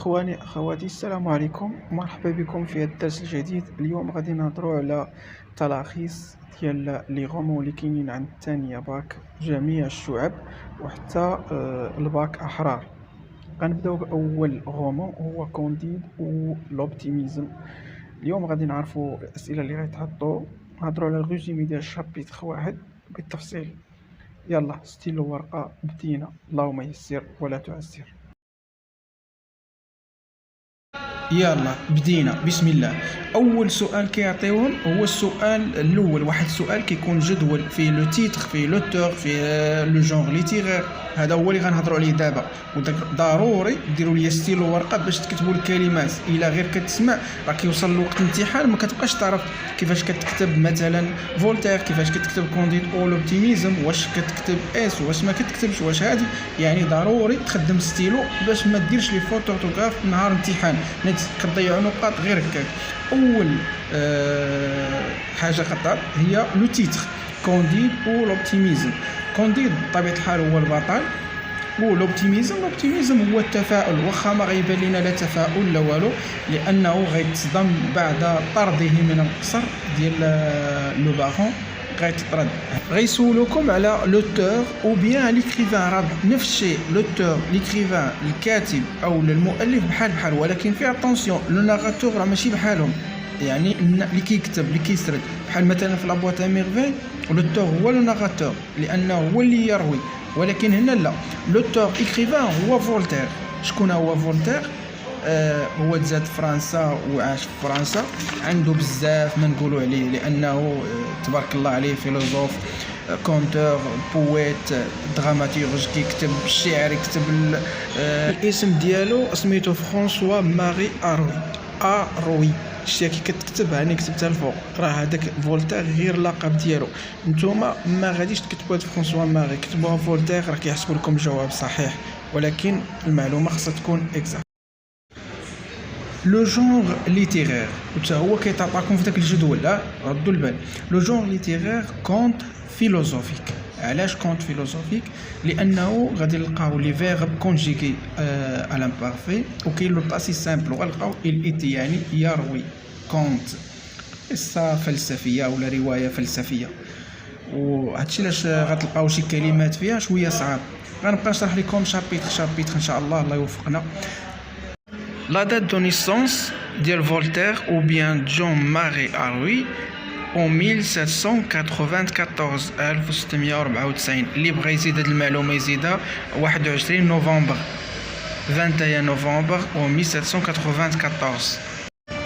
إخواني أخواتي، السلام عليكم ومرحبا بكم في هذا الدرس الجديد. اليوم غادي نهضروا على تلاخيص ديال لي غومون اللي كاينين عند الثانية باك جميع الشعب وحتى الباك أحرار. غنبداو بأول غومون هو كونديد و لوبتيميزم. اليوم غادي نعرفوا الأسئلة اللي غيتحطوا، نهضروا على الريزومي ديال الشابيتر واحد بالتفصيل. يلا ستيلو ورقة، بدينا. اللهم يسر ولا تعسر. يلا بدينا بسم الله. اول سؤال كيعطيوهم هو السؤال الاول، واحد السؤال كيكون جدول فيه لو تيتر، فيه لوتور، فيه لو جونغ ليتيرير. هذا هو اللي غنهضروا عليه دابا، وضروري ديروا لي ستيلو ورقه باش تكتبوا الكلمات. الا غير كتسمع راه كيوصل لوقت الامتحان ما كتبقاش تعرف كيفاش كتكتب مثلا فولتير، كيفاش كتكتب كونديد او لوبتيميزم، واش كتكتب اس واش ما كتكتبش، واش هادي. يعني ضروري تخدم ستيلو باش ما ديرش لي فوت اورتوغراف نهار الامتحان، كتضيعوا نقاط غير هكاك. اول حاجه خطر هي لو تيتر، كونديد او لوبتيميزم. كونديد بطبيعه الحال هو البطل، ولوبتيميزم هو التفاؤل، واخا ما غيبان لينا لا تفاؤل لا والو، لانه غيتصدم بعد طرده من القصر ديال لو باغون. غيتطرد. غيسولوكم على لوتور او بيان ليكريفان، راه نفس الشيء. لوتور ليكريفان الكاتب او المؤلف بحال، ولكن في اتونسيون لو ناراتور راه ماشي بحالهم. يعني اللي كيكتب اللي كيسرد، بحال مثلا في لابواط ميرفي لوتور هو لو ناراتور لانه هو اللي يروي، ولكن هنا لا، لوتور ايكريفان هو فولتير. شكون هو فولتير؟ هو تزاد فرنسا وعاش في فرنسا، عنده بزاف ما نقولوا عليه لانه تبارك الله عليه فيلوزوف، كونتور، بويت، دراماتورج، كيكتب الشعر، يكتب الاسم ديالو سميتو فرانسوا ماري اروي. شتي كي كتكتب هاني كتبتها الفوق، راه هذاك فولتير غير اللقب ديالو. نتوما ما غاديش تكتبوا فرانسوا ماري، كتبوها فولتير، راه كيحسبوا لكم الجواب صحيح، ولكن المعلومه خاصها تكون اكزاكت. لو جونغ ليتيرير حتى هو كيتعطاكم في داك الجدول، ردوا البال. لو جونغ ليتيرير كونت فيلوزوفيك. علاش كونت فيلوزوفيك؟ لانه غادي نلقاو لي فيرب كونجيغي ا لامبارفي، وكاين لو باسي سامبل وغنلقاو ايتي يعني يروي. كونت قصه فلسفيه ولا روايه فلسفيه، وهادشي علاش غتلقاو شي كلمات فيها شويه صعاب. غنبقى نشرح لكم شابيتر ان شاء الله يوفقنا. La date de naissance de Voltaire ou bien Jean-Marie Arouet en 1794 1694. اللي بغى يزيد هاد المعلومه يزيدها 21 نوفمبر 21 نوفمبر en 1794.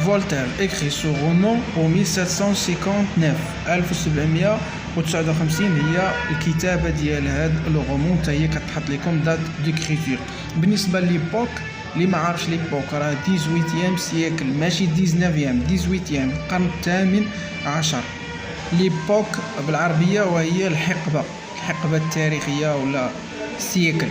Voltaire écrit ce roman en 1759 1759 هي الكتابه ديال هاد لو رومون، حتى هي كتحط لكم دات ديكريتور. بالنسبه ليبوك اللي ما عارفش ليبوك راه 18 سيكل ماشي 18 القرن الثامن عشر. ليبوك بالعربيه وهي الحقبه التاريخيه ولا سيكل.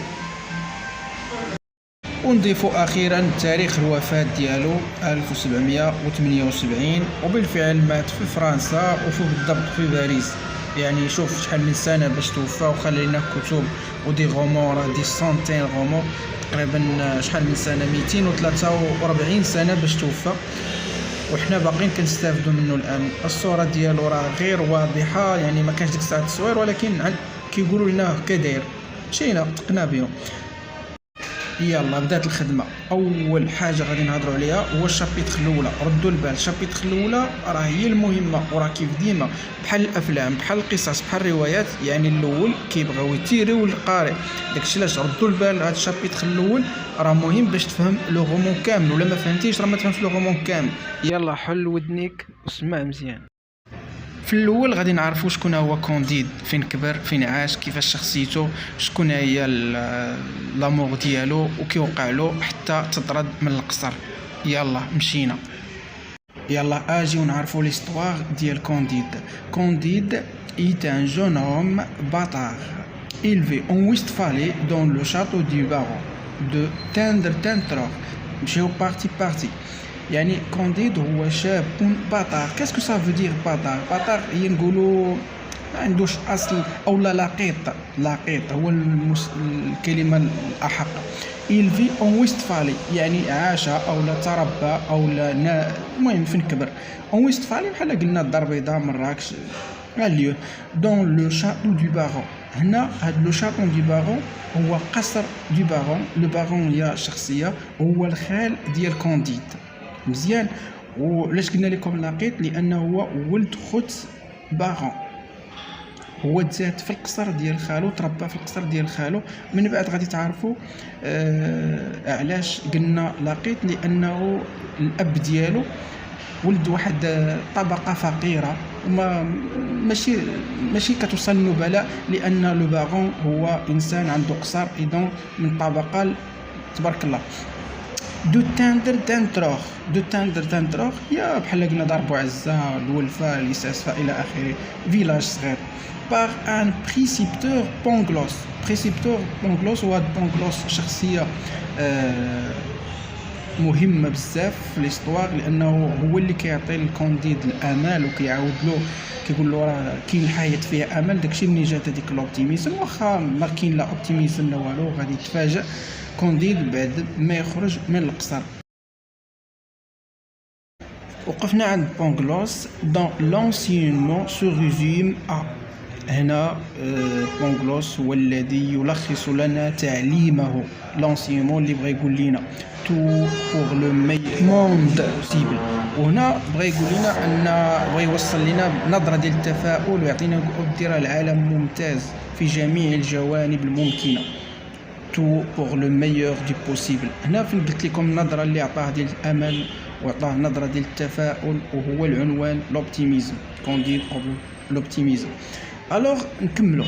ونضيفوا اخيرا تاريخ الوفاه ديالو 1778، وبالفعل مات في فرنسا وفي بالضبط في باريس. يعني شوف شحال من سنه باش توفى، وخلى لنا كتب ودي غومون، راه دي سونتين غومون، تقريبا شحال من سنه 243 سنه باش توفى، وحنا باقيين كنستافدوا منه الان. الصوره ديالو راه غير واضحه، يعني ما كانش ديك الساعه التصوير، ولكن كيقولوا لنا هكا داير، مشينا تقنا بهم. يلا بدات الخدمه. اول حاجه غادي نهضروا عليها هو الشابيتر الاولى. ردوا البال، الشابيتر الاولى راه هي المهمه، وراه كيف ديما بحال الافلام بحال القصص بحال الروايات، يعني الاول كيبغيو يثيروا القارئ. داكشي علاش ردوا البال، هذا الشابيتر الاول راه مهم باش تفهم لو رومون كامل، ولا ما فهمتيش راه ما تفهمش لو رومون كامل. يلا حل ودنيك وسمع مزيان. في الاول غادي نعرفوا شكون هو كونديد، فين كبر، فين عاش، كيفاش شخصيته، شكون هي لامور ديالو، وكيوقع له حتى تطرد من القصر. يلا مشينا. يلا اجيو نعرفوا ليستوار ديال كونديد. كونديد est un jeune homme bâtard élevé en Westphalie dans le château du baron de Tendre-Tentror. نمشيو بارتي. يعني كونديد هو شاب بطار. كاسكو سا فو دير بطار؟ بطار هي نقولوا ما عندوش اصل، او لا لاقيط. لاقيط هو الكلمه الاحق. il vit en Westphalie، يعني عاش او لا تربى او لا المهم فين كبر. en Westphalie بحال قلنا الدار البيضاء، مراكش، ليون. دون لو شاتو دو بارون. هنا هاد لو شاتو دو بارون هو قصر دو بارون. لو بارون هي شخصيه، هو الخال ديال كونديد. مزيان. وعلاش قلنا لكم لاقيط؟ لانه هو ولد خوت بارون، هو تزاد في القصر ديال خالو، تربى في القصر ديال خالو. من بعد غادي تعرفوا علاش قلنا لاقيط، لانه الاب ديالو ولد واحد طبقه فقيره، وما ماشي كتوصل النبلاء، لان لو بارون هو انسان عنده قصر، اذا من طبقه تبارك الله. دو تاندر دانتروغ. دو تاندر دانتروغ هي بحال قلنا دار بوعزه، الولفه، ليساسفا الى اخره، فيلاج صغير. بار ان بريسيبتور بونغلوس. بريسيبتور بونغلوس، وهاد بونغلوس شخصيه مهمه بزاف في ليستوار، لانه هو اللي كيعطي الكونديد الامال وكيعاود له، كيقول له راه كاين الحياه فيها امل. داكشي منين جات هذيك الاوبتيميزم، واخا ما كاين لا اوبتيميزم لا والو، غادي يتفاجئ كونديد بعد ما يخرج من القصر. وقفنا عند بونغلوس. دون لونسينمون سو ريزوم ا. هنا بونغلوس هو الذي يلخص لنا تعليمه. لونسينمون اللي بغى يقول لنا تو بور لو ميور موند بوسيبل. وهنا بغى يقول لنا ان بغى يوصل لنا نظره ديال التفاؤل، ويعطينا دير العالم ممتاز في جميع الجوانب الممكنه. تو بور لو ميور دي بوسيبل. هنا فين قلت لكم النظره اللي عطاه ديال الامل، وعطاه نظره ديال التفاؤل، وهو العنوان لوبتيميزم. كونديد لوبتيميزم. Alors, نكملو.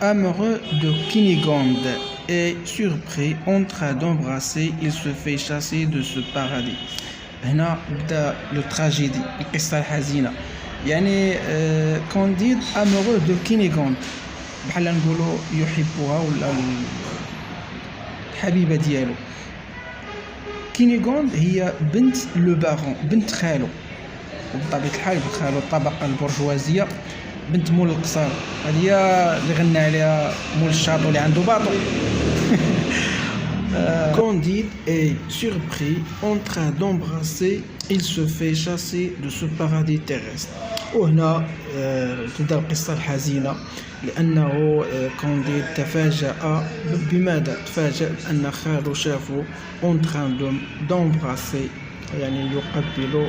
Amoureux de Cunégonde et surpris en train d'embrasser, il se fait chasser de ce paradis. هنا بدا لو تراجيدي، القصة الحزينة. يعني كونديد amoureux de Cunégonde، بحال نقولوا يحبها ولا الحبيبة ديالو. كينيغوند هي بنت لو بارون، بنت خالو، وبطبيعة الحال خالو الطبقة البرجوازية، بنت مول القصر. هذه هي اللي غنى عليها مول الشاطو اللي عنده باطو. Candide est surpris en train d'embrasser, il se fait chasser de ce paradis terrestre. وهنا تبدا القصة الحزينة، لأنه كونديد تفاجأ. بماذا تفاجأ؟ أن خالو شافه en train d'embrasser، يعني يقبل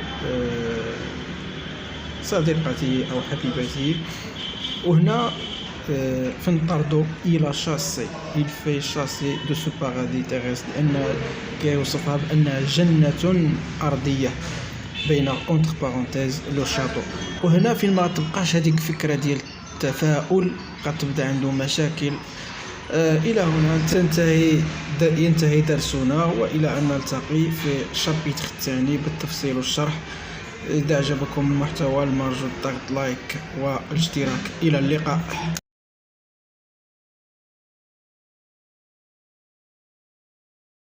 صديقته أو حبيبته. وهنا فنطردو إلى شاسي، il fait chasser de ce paradis terrestre، لأن كيوصفها بأنها جنة أرضية بين entre parenthèses لو شاطو. وهنا فين ما تبقاش هذيك الفكرة ديال التفاؤل، قتبدا عنده مشاكل. إلى هنا ينتهي درسنا، وإلى أن نلتقي في الشابيتر الثاني بالتفصيل والشرح. إذا أعجبكم المحتوى المرجو الضغط لايك والاشتراك. إلى اللقاء.